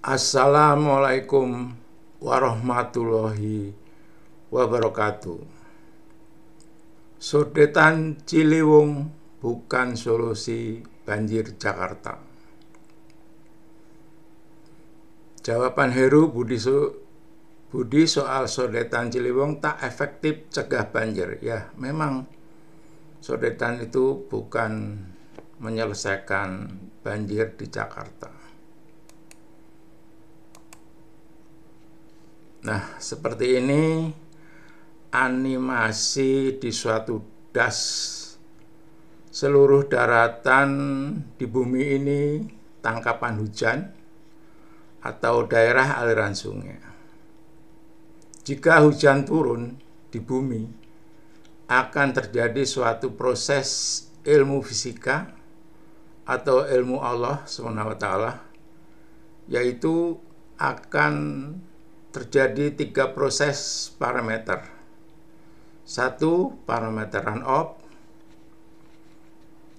Assalamualaikum warahmatullahi wabarakatuh. Sodetan Ciliwung bukan solusi banjir Jakarta. Jawaban Heru Budi soal sodetan Ciliwung tak efektif cegah banjir. Ya, memang sodetan itu bukan menyelesaikan banjir di Jakarta. Nah, seperti ini animasi di suatu das. Seluruh daratan di bumi ini tangkapan hujan atau daerah aliran sungai. Jika hujan turun di bumi, akan terjadi suatu proses ilmu fisika atau ilmu Allah SWT, yaitu akan terjadi 3 proses parameter. 1. Parameter runoff,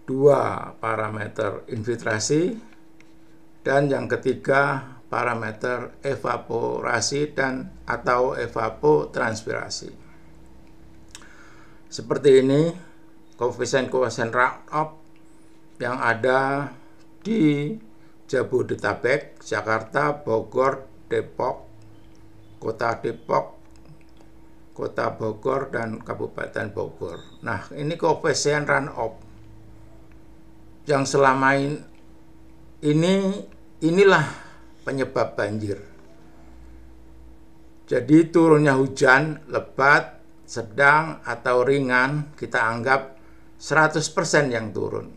2. Parameter infiltrasi, dan yang ketiga parameter evaporasi dan atau evapotranspirasi. Seperti ini koefisien runoff yang ada di Jabodetabek, Jakarta, Bogor, Depok, Kota Depok, Kota Bogor, dan Kabupaten Bogor. Nah, ini koefisien runoff yang selama inilah penyebab banjir. Jadi turunnya hujan lebat, sedang, atau ringan kita anggap 100% yang turun.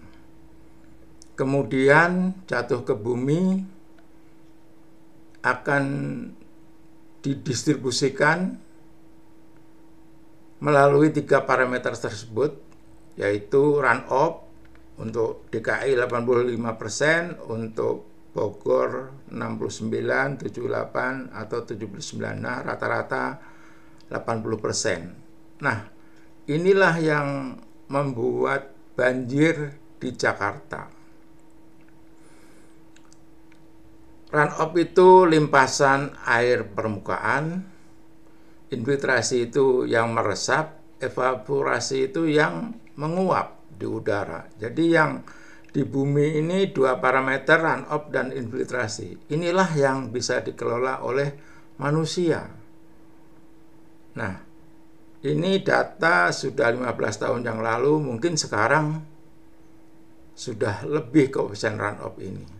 Kemudian jatuh ke bumi akan didistribusikan melalui 3 parameter tersebut, yaitu runoff untuk DKI 85%, untuk Bogor 69, 78 atau 79, nah rata-rata 80%. Nah, inilah yang membuat banjir di Jakarta. Runoff itu limpasan air permukaan, infiltrasi itu yang meresap, evaporasi itu yang menguap di udara. Jadi yang di bumi ini 2 parameter, runoff dan infiltrasi. Inilah yang bisa dikelola oleh manusia. Nah, ini data sudah 15 tahun yang lalu, mungkin sekarang sudah lebih koefisien runoff ini.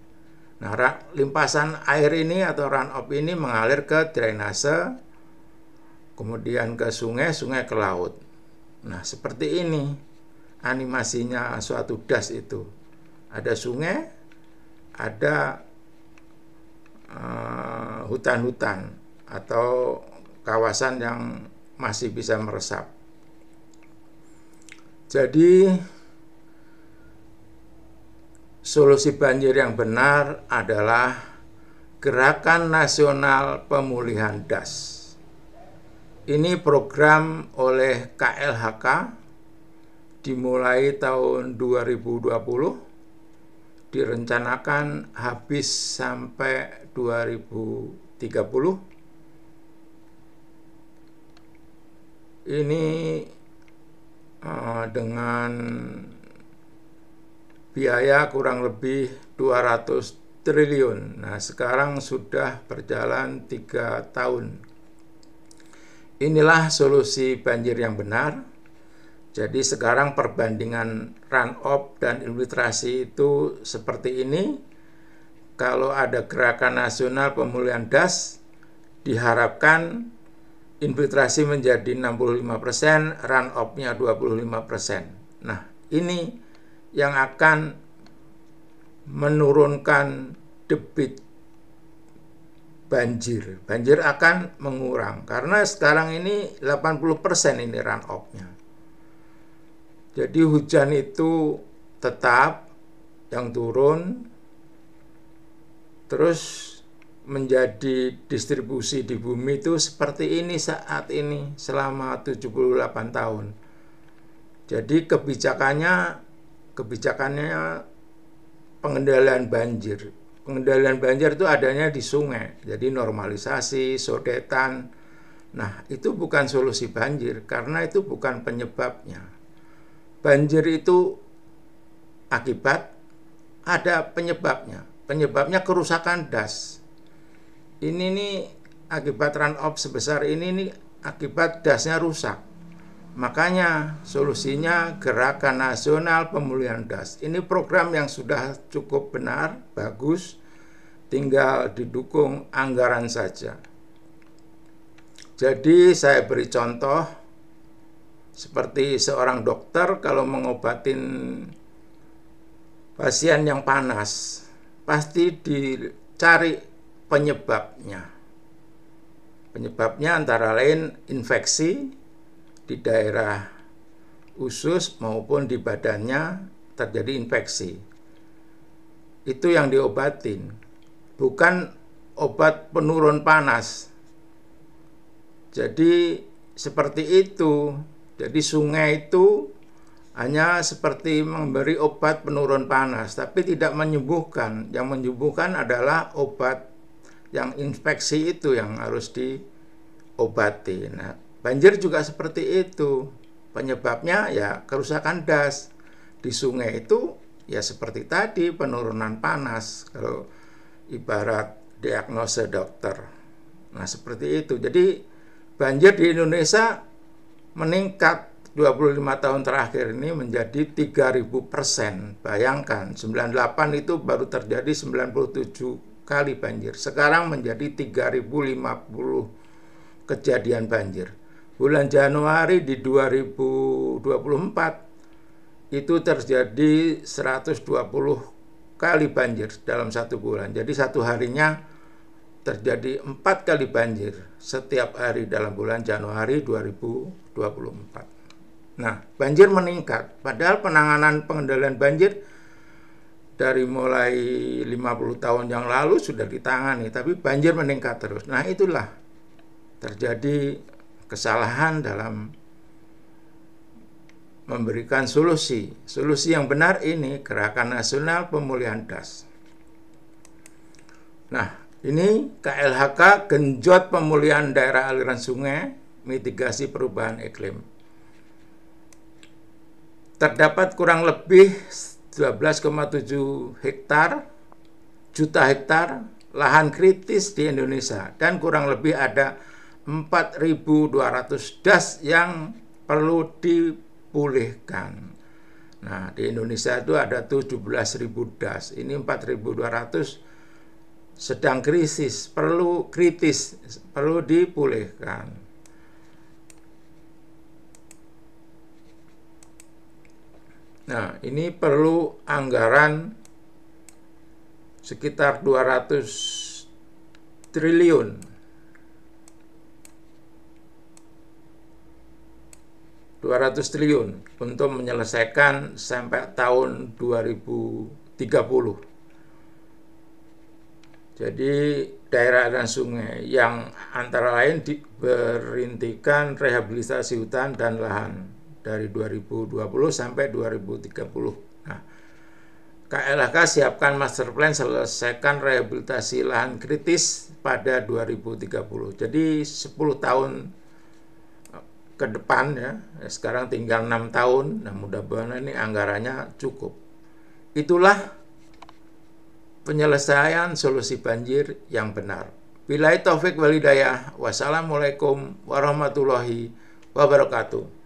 Nah, limpasan air ini atau runoff ini mengalir ke drainase, kemudian ke sungai, sungai ke laut. Nah, seperti ini animasinya suatu das itu. Ada sungai, ada hutan-hutan atau kawasan yang masih bisa meresap. Jadi solusi banjir yang benar adalah Gerakan Nasional Pemulihan Das. Ini program oleh KLHK dimulai tahun 2020, direncanakan habis sampai 2030. Ini dengan biaya kurang lebih 200 triliun. Nah, sekarang sudah berjalan 3 tahun. Inilah solusi banjir yang benar. Jadi sekarang perbandingan runoff dan infiltrasi itu seperti ini. Kalau ada Gerakan Nasional Pemulihan Das, diharapkan infiltrasi menjadi 65%, runoff-nya 25%. Nah, ini yang akan menurunkan debit banjir. Banjir akan mengurang karena sekarang ini 80% ini runoff-nya. Jadi hujan itu tetap yang turun, terus menjadi distribusi di bumi itu seperti ini saat ini selama 78 tahun. Jadi kebijakannya pengendalian banjir pengendalian banjir itu adanya di sungai. Jadi normalisasi, sodetan. Nah, itu bukan solusi banjir karena itu bukan penyebabnya. Banjir itu akibat, ada penyebabnya. Penyebabnya kerusakan das. Ini nih akibat runoff sebesar ini nih akibat dasnya rusak. Makanya solusinya Gerakan Nasional Pemulihan Das. Ini program yang sudah cukup benar, bagus, tinggal didukung anggaran saja. Jadi saya beri contoh, seperti seorang dokter kalau mengobatin pasien yang panas, pasti dicari penyebabnya. Penyebabnya antara lain infeksi di daerah usus maupun di badannya terjadi infeksi. Itu yang diobatin, bukan obat penurun panas. Jadi seperti itu. Jadi sungai itu hanya seperti memberi obat penurun panas, tapi tidak menyembuhkan. Yang menyembuhkan adalah obat yang infeksi itu yang harus diobati. Nah, banjir juga seperti itu. Penyebabnya ya kerusakan das. Di sungai itu ya seperti tadi penurunan panas kalau ibarat diagnosa dokter. Nah, seperti itu. Jadi banjir di Indonesia meningkat 25 tahun terakhir ini menjadi 3000%. Bayangkan 98 itu baru terjadi 97 kali banjir. Sekarang menjadi 3050 kejadian banjir. Bulan Januari di 2024 itu terjadi 120 kali banjir dalam satu bulan. Jadi satu harinya terjadi 4 kali banjir setiap hari dalam bulan Januari 2024. Nah, banjir meningkat. Padahal penanganan pengendalian banjir dari mulai 50 tahun yang lalu sudah ditangani, tapi banjir meningkat terus. Nah, itulah terjadi kesalahan dalam memberikan solusi. Solusi yang benar ini Gerakan Nasional Pemulihan Das. Nah, ini KLHK genjot pemulihan daerah aliran sungai, mitigasi perubahan iklim. Terdapat kurang lebih 12,7 juta hektar lahan kritis di Indonesia dan kurang lebih ada 4.200 das yang perlu dipulihkan. Nah, di Indonesia itu ada 17.000 das. Ini 4.200 sedang kritis, perlu dipulihkan. Nah, ini perlu anggaran sekitar 200 triliun. 200 triliun untuk menyelesaikan sampai tahun 2030. Jadi daerah aliran sungai yang antara lain diberintikan rehabilitasi hutan dan lahan dari 2020 sampai 2030. Nah, KLHK siapkan master plan selesaikan rehabilitasi lahan kritis pada 2030. Jadi 10 tahun ke depan ya, sekarang tinggal 6 tahun. Nah, mudah-mudahan ini anggarannya cukup. Itulah penyelesaian solusi banjir yang benar. Billahi taufik wal hidayah. Wassalamualaikum warahmatullahi wabarakatuh.